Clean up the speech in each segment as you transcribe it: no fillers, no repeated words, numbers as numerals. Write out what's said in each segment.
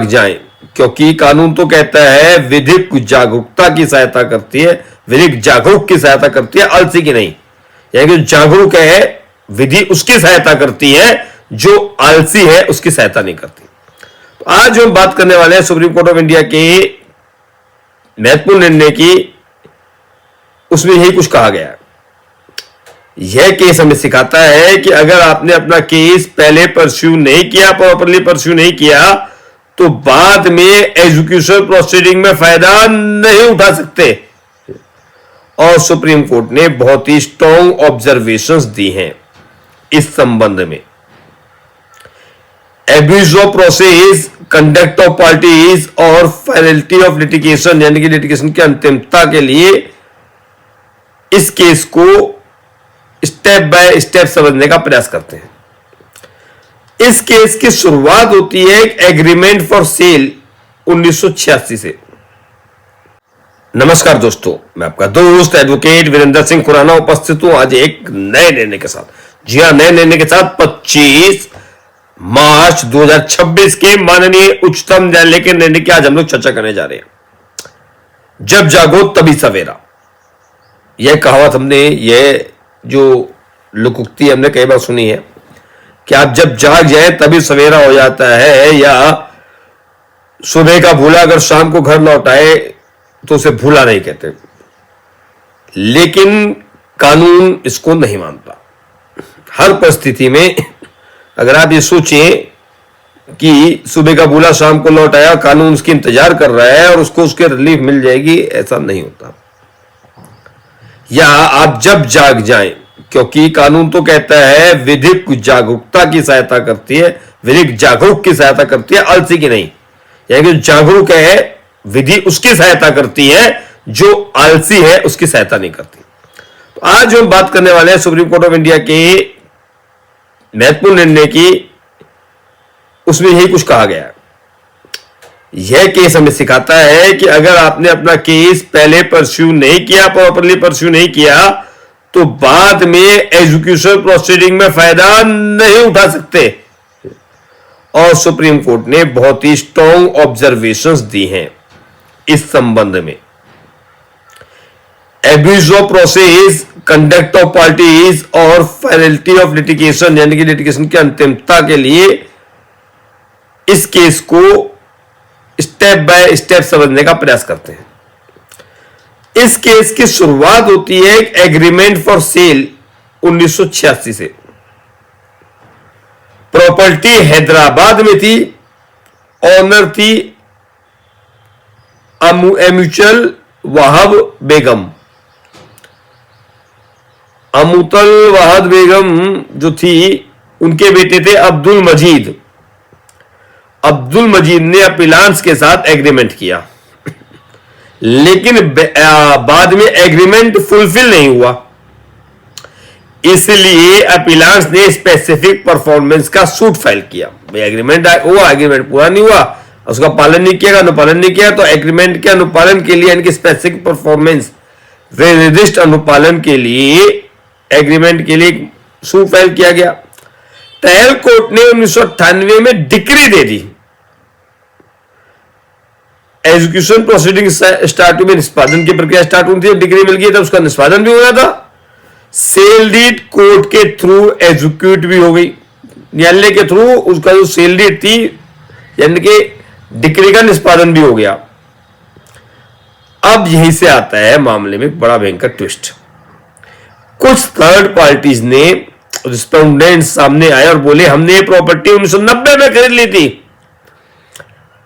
जाएं, क्योंकि कानून तो कहता है विधिक जागरूकता की सहायता करती है, विधिक जागरूक की सहायता करती है, आलसी की नहीं। यानी कि जागरूक है विधि उसकी सहायता करती है, जो आलसी है उसकी सहायता नहीं करती। तो आज हम बात करने वाले हैं सुप्रीम कोर्ट ऑफ इंडिया के महत्वपूर्ण निर्णय की। उसमें यही कुछ कहा गया है। यह केस हमें सिखाता है कि अगर आपने अपना केस पहले परस्यू नहीं किया, प्रॉपरली परस्यू नहीं किया, तो बाद में एजुकेशन प्रोसीडिंग में फायदा नहीं उठा सकते। और सुप्रीम कोर्ट ने बहुत ही स्ट्रॉन्ग ऑब्जर्वेशंस दी हैं इस संबंध में। Abuse of process, conduct of parties और फाइनलिटी ऑफ लिटिगेशन, यानी कि लिटिगेशन की अंतिमता के लिए इस केस को स्टेप बाय स्टेप समझने का प्रयास करते हैं। इस केस की शुरुआत होती है एक एग्रीमेंट फॉर सेल 1986 से। नमस्कार दोस्तों, मैं आपका दोस्त एडवोकेट वीरेंद्र सिंह खुराना उपस्थित हूं आज एक नए निर्णय के साथ। जी हां, नए निर्णय के साथ 25 मार्च 2026 के माननीय उच्चतम न्यायालय के निर्णय की आज हम लोग चर्चा करने जा रहे हैं। जब जागो तभी सवेरा, यह कहावत हमने, यह जो लोकोक्ति हमने कई बार सुनी है कि आप जब जाग जाए तभी सवेरा हो जाता है, या सुबह का भूला अगर शाम को घर लौट आए तो उसे भूला नहीं कहते। लेकिन कानून इसको नहीं मानता। हर परिस्थिति में अगर आप ये सोचें कि सुबह का भूला शाम को लौट आया, कानून उसकी इंतजार कर रहा है और उसको उसके रिलीफ मिल जाएगी, ऐसा नहीं होता। या आप जब जाग जाएं, क्योंकि कानून तो कहता है विधिक जागरूकता की सहायता करती है, विधिक जागरूक की सहायता करती है, आलसी की नहीं। यानी कि जागरूक है विधि उसकी सहायता करती है, जो आलसी है उसकी सहायता नहीं करती। तो आज हम बात करने वाले हैं सुप्रीम कोर्ट ऑफ इंडिया के महत्वपूर्ण निर्णय की। उसमें यही कुछ कहा गया है। यह केस हमें सिखाता है कि अगर आपने अपना केस पहले परस्यू नहीं किया, प्रॉपरली परस्यू नहीं किया, तो बाद में एजुकेशन प्रोसीडिंग में फायदा नहीं उठा सकते। और सुप्रीम कोर्ट ने बहुत ही स्ट्रॉन्ग ऑब्जर्वेशंस दी हैं इस संबंध में। Abuse of process, conduct of parties और फाइनलिटी ऑफ लिटिगेशन, यानी कि लिटिगेशन की अंतिमता के लिए इस केस को स्टेप बाय स्टेप समझने का प्रयास करते हैं। इस केस की शुरुआत होती है एक एग्रीमेंट फॉर सेल 1986 से। प्रॉपर्टी हैदराबाद में थी, ऑनर थी एम्यूचल वहाब बेगम। अमुतल वहाब बेगम जो थी, उनके बेटे थे अब्दुल मजीद। अब्दुल मजीद ने अपीलांस के साथ एग्रीमेंट किया, लेकिन बाद में एग्रीमेंट फुलफिल नहीं हुआ। इसलिए अपीलांस ने स्पेसिफिक परफॉर्मेंस का सूट फाइल किया। एग्रीमेंट हुआ, एग्रीमेंट पूरा नहीं हुआ, उसका पालन नहीं किया, अनुपालन नहीं किया, तो एग्रीमेंट के अनुपालन के लिए, यानी कि स्पेसिफिक परफॉर्मेंस व निर्दिष्ट अनुपालन के लिए एग्रीमेंट के लिए सूट फाइल किया गया। ट्रायल कोर्ट ने 1998 में डिक्री दे दी। एजुकेशन प्रोसीडिंग स्टार्ट हुई, निष्पादन की प्रक्रिया स्टार्ट हुई थी, डिग्री मिल गई, तब उसका निष्पादन भी हो रहा था। सेल डीड कोर्ट के थ्रू एग्जीक्यूट भी हो गई, न्यायालय के थ्रू उसका जो सेल डीड थी, यानी कि डिक्री का निष्पादन भी हो गया। अब यहीं से आता है मामले में बड़ा भयंकर ट्विस्ट। कुछ थर्ड पार्टीज ने, रिस्पोंडेंट सामने आए और बोले हमने ये प्रॉपर्टी 1990 में खरीद ली थी।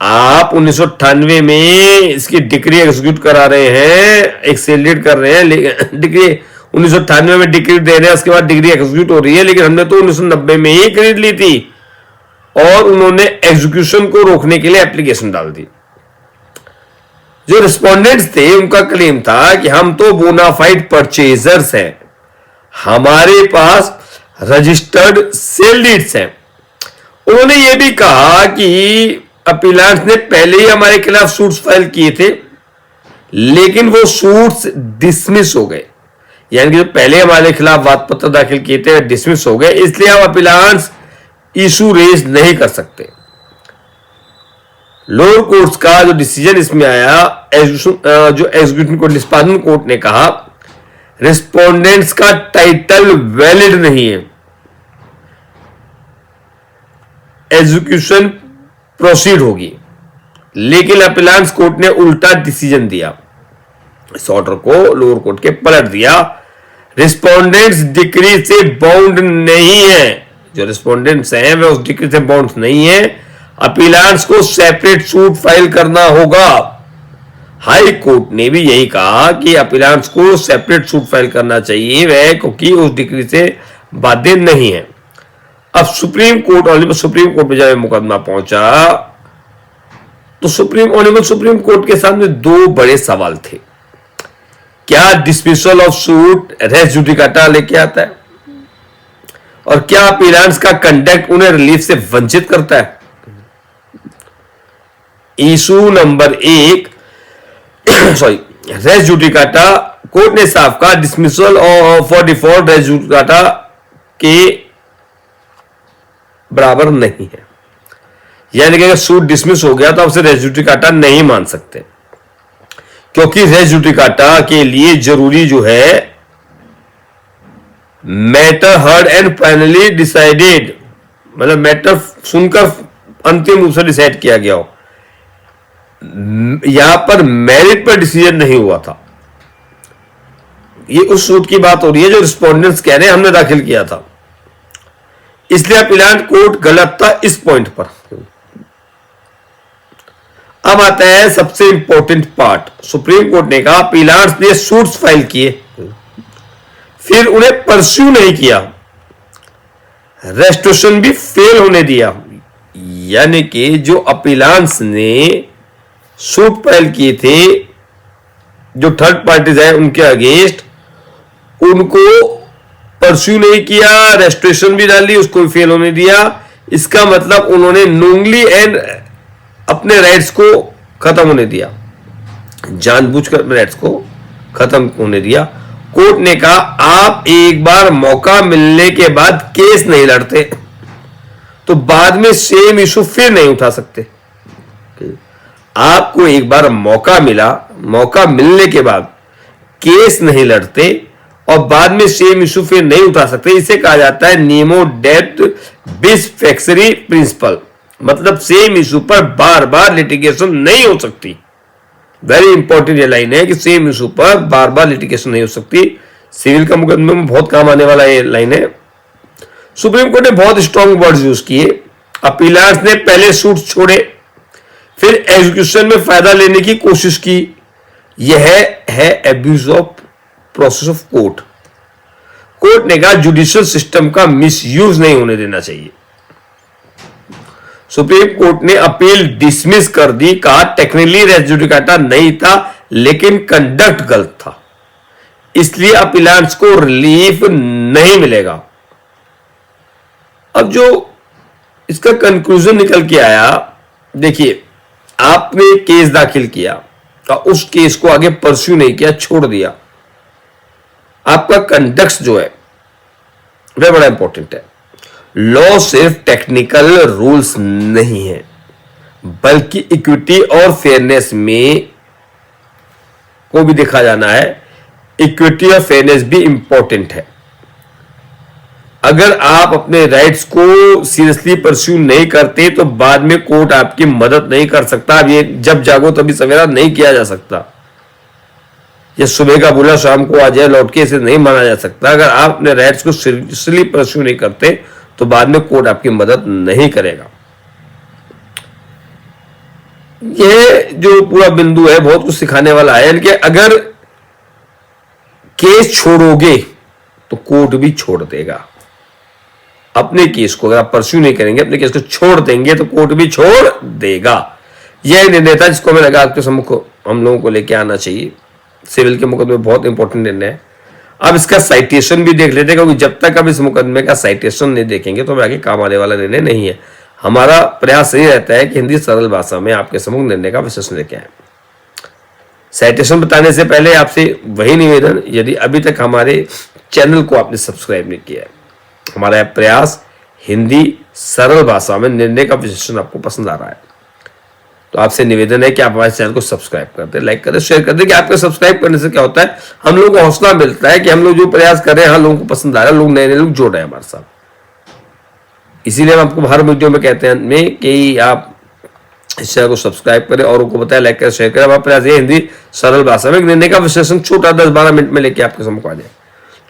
आप 1998 में इसकी डिक्री एग्जीक्यूट करा रहे हैं, एक सेल डीड कर रहे हैं, लेकिन डिक्री 1998 में डिक्री दे रहे हैं, उसके बाद डिग्री एग्जीक्यूट हो रही है, लेकिन हमने तो 1990 में ही खरीद ली थी। और उन्होंने एग्जीक्यूशन को रोकने के लिए एप्लीकेशन डाल दी। जो रिस्पोंडेंट्स थे उनका क्लेम था कि हम तो बोनाफाइड परचेजर्स हैं, हमारे पास रजिस्टर्ड सेल डीड्स हैं। उन्होंने यह भी कहा कि अपीलांट ने पहले ही हमारे खिलाफ सूट्स फाइल किए थे, लेकिन वो सूट्स डिसमिस हो गए। यानी कि जो पहले हमारे खिलाफ वाद पत्र दाखिल किए थे डिसमिस हो गए, इसलिए हम अपीलांट्स इशू रेज नहीं कर सकते। लोअर कोर्ट्स का जो डिसीजन इसमें आया, जो एग्जीक्यूटिव कोर्ट निष्पादन कोर्ट ने कहा रिस्पोंडेंट्स का टाइटल वैलिड नहीं है, एग्जीक्यूशन प्रोसीड होगी। लेकिन अपीलांस कोर्ट ने उल्टा डिसीजन दिया, इस ऑर्डर को लोअर कोर्ट के पलट दिया। रिस्पोंडेंट्स डिक्री से बाउंड नहीं है, जो रिस्पोंडेंट्स हैं वे उस डिक्री से बाउंड नहीं है, अपीलांस को सेपरेट सूट फाइल करना होगा। हाई कोर्ट ने भी यही कहा कि अपीलांस को सेपरेट सूट फाइल करना चाहिए वह, क्योंकि उस डिक्री से बाध्य नहीं है। अब सुप्रीम कोर्ट में जब मुकदमा पहुंचा तो ऑनरेबल सुप्रीम कोर्ट के सामने दो बड़े सवाल थे। क्या dismissal of suit res judicata लेके आता है, और क्या अपीलांस का कंडक्ट उन्हें रिलीफ से वंचित करता है। Issue number 1 res judicata, court ने साफ कहा dismissal for default res judicata के बराबर नहीं है, यानी कि अगर सूट डिसमिस हो गया तो आपसे रेस जुडिकाटा नहीं मान सकते, क्योंकि रेस जुडिकाटा के लिए जरूरी जो है matter heard and finally decided, मतलब मैटर सुनकर अंतिम रूप से डिसाइड किया गया हो। यहां पर मेरिट पर डिसीजन नहीं हुआ था। ये उस सूट की बात हो रही है जो रिस्पोंडेंट्स कह रहे हैं हमने दाखिल किया था, इसलिए अपीलांट कोर्ट गलत था इस पॉइंट पर। अब आता है सबसे इंपॉर्टेंट पार्ट। सुप्रीम कोर्ट ने कहा अपीलांट्स ने सूट्स फाइल किए, फिर उन्हें परस्यू नहीं किया, रेस्ट्रिक्शन भी फेल होने दिया, यानी कि जो अपीलांट्स ने सूट फाइल किए थे जो थर्ड पार्टीज है उनके अगेंस्ट, उनको परस्यू नहीं किया, रेस्ट्रिक्शन भी डाली, उसको भी फेल होने दिया। इसका मतलब उन्होंने नोंगली एंड अपने राइट्स को खत्म होने दिया, जानबूझकर अपने राइट्स को खत्म होने दिया। कोर्ट ने कहा आप एक बार मौका मिलने के बाद केस नहीं लड़ते तो बाद में सेम इशू फिर नहीं उठा सकते। आपको एक बार मौका मिला, मौका मिलने के बाद केस नहीं लड़ते और बाद में सेम इशू फिर नहीं उठा सकते। इसे कहा जाता है नीमो डेट बिस फैक्सरी प्रिंसिपल, मतलब सेम इशू पर बार बार लिटिगेशन नहीं हो सकती। वेरी इंपॉर्टेंट ये लाइन है कि सेम इशू पर बार बार लिटिगेशन नहीं हो सकती। सिविल का मुकदमे में बहुत काम आने वाला ये लाइन है। सुप्रीम कोर्ट ने बहुत स्ट्रॉन्ग वर्ड्स यूज किए। अपीलांट्स ने पहले सूट छोड़े, फिर एग्जीक्यूशन में फायदा लेने की कोशिश की, यह है abuse of process of court. Court ने कहा जुडिशियल सिस्टम का मिसयूज नहीं होने देना चाहिए। सुप्रीम कोर्ट ने अपील डिसमिस कर दी, कहा टेक्निकली रेस जुडिकाटा नहीं था लेकिन कंडक्ट गलत था, इसलिए अपीलांट्स को रिलीफ नहीं मिलेगा। अब जो इसका कंक्लूजन निकल के आया, देखिए आपने केस दाखिल किया और उस केस को आगे परस्यू नहीं किया, छोड़ दिया, आपका कंडक्ट जो है वह बड़ा इंपॉर्टेंट है। लॉ सिर्फ टेक्निकल रूल्स नहीं है बल्कि इक्विटी और फेयरनेस में को भी देखा जाना है। इक्विटी और फेयरनेस भी इंपॉर्टेंट है। अगर आप अपने राइट्स को सीरियसली परस्यू नहीं करते तो बाद में कोर्ट आपकी मदद नहीं कर सकता। अब ये जब जागो तभी सवेरा नहीं किया जा सकता, ये सुबह का बुला शाम को आ जाए लौट के, इसे नहीं माना जा सकता। अगर आप अपने राइट्स को सीरियसली परस्यू नहीं करते तो बाद में कोर्ट आपकी मदद नहीं करेगा। यह जो पूरा बिंदु है बहुत कुछ सिखाने वाला है। यानी कि अगर केस छोड़ोगे तो कोर्ट भी छोड़ देगा। अपने केस को अगर आप परस्यू नहीं करेंगे, अपने केस को छोड़ देंगे तो कोर्ट भी छोड़ देगा। यह निर्णय था जिसको हमें लगा आपके सम्मुख हम लोगों को लेके आना चाहिए। सिविल के मुकदमे में बहुत इंपॉर्टेंट निर्णय है। अब इसका साइटेशन भी देख लेते हैं, क्योंकि जब तक अब इस मुकदमे का साइटेशन नहीं देखेंगे तो हमें आगे काम आने वाला निर्णय नहीं है। हमारा प्रयास यही रहता है कि हिंदी सरल भाषा में आपके सम्मुख निर्णय का विश्लेषण लेके आए। साइटेशन बताने से पहले आपसे वही निवेदन, यदि अभी तक हमारे चैनल को आपने सब्सक्राइब नहीं किया है, हमारा प्रयास हिंदी सरल भाषा में निर्णय का विश्लेषण आपको पसंद आ रहा है तो आपसे निवेदन है कि आप हमारे चैनल को सब्सक्राइब कर दें, लाइक करें, शेयर कर दें। कि आपके सब्सक्राइब करने से क्या होता है, हम लोगों को हौसला मिलता है कि हम लोग जो प्रयास कर रहे हैं, हाँ लोगों को पसंद आ रहा है, लोग नए नए लोग जुड़ रहे हैं हमारे साथ। इसीलिए हम आपको हर वीडियो में कहते हैं में कि आप इस चैनल को सब्सक्राइब करें, औरों को बताएं, लाइक करें, शेयर करें। हमारा प्रयास ये हिंदी सरल भाषा में निर्णय का विश्लेषण छोटा 10-12 मिनट में लेके आपके सम्मुख आ जाए।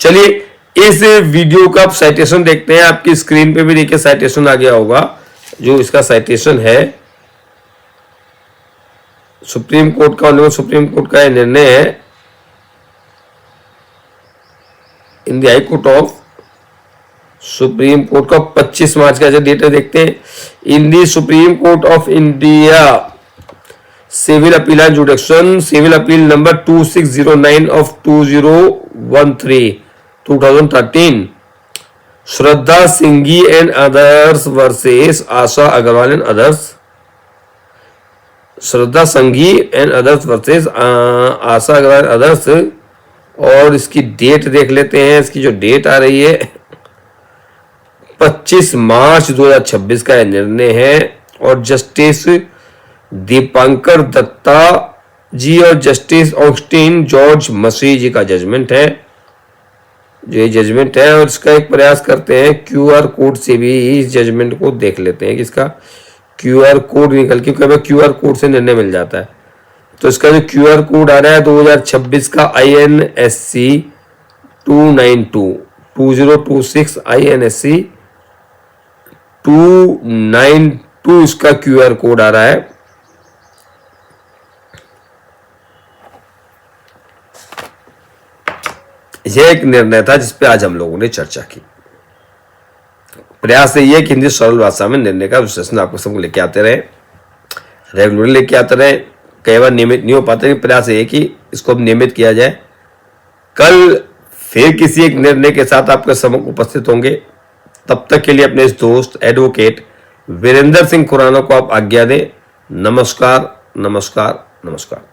चलिए इस वीडियो का साइटेशन देखते हैं। आपकी स्क्रीन पे भी देखिए साइटेशन आ गया होगा। जो इसका साइटेशन है सुप्रीम कोर्ट का, सुप्रीम कोर्ट का निर्णय है in the High Court of Supreme Court का 25 मार्च का डेट है, देखते हैं। In the Supreme Court of India civil appeal and jurisdiction, civil appeal number 2609 of 2013 Shraddha Singhi and others versus Asha Agarwal and others, Shraddha Sanghi and others versus Asha Agarwal others. और इसकी date देख लेते हैं। इसकी जो डेट आ रही है 25 मार्च 2026 का निर्णय है। और जस्टिस दीपांकर दत्ता जी और जस्टिस ऑगस्टिन जॉर्ज मसीह जी का जजमेंट है, जो ये जजमेंट है। और इसका एक प्रयास करते हैं क्यूआर कोड से भी इस जजमेंट को देख लेते हैं कि इसका क्यूआर कोड निकल, क्योंकि हमें क्यूआर कोड से निर्णय मिल जाता है। तो इसका जो क्यूआर कोड आ रहा है 2026 का INSC 2026 INSC 292 इसका क्यूआर कोड आ रहा है। यह एक निर्णय था जिसपे आज हम लोगों ने चर्चा की। प्रयास ये कि हिंदी सरल भाषा में निर्णय का विश्लेषण आपको सबको लेके आते रहे, रेगुलर लेके आते रहे। कई बार नियमित नहीं हो पाते, प्रयास ये कि इसको अब नियमित किया जाए। कल फिर किसी एक निर्णय के साथ आपके सम्मुख उपस्थित होंगे। तब तक के लिए अपने इस दोस्त एडवोकेट वीरेंद्र सिंह खुराना को आप आज्ञा दें। नमस्कार, नमस्कार, नमस्कार।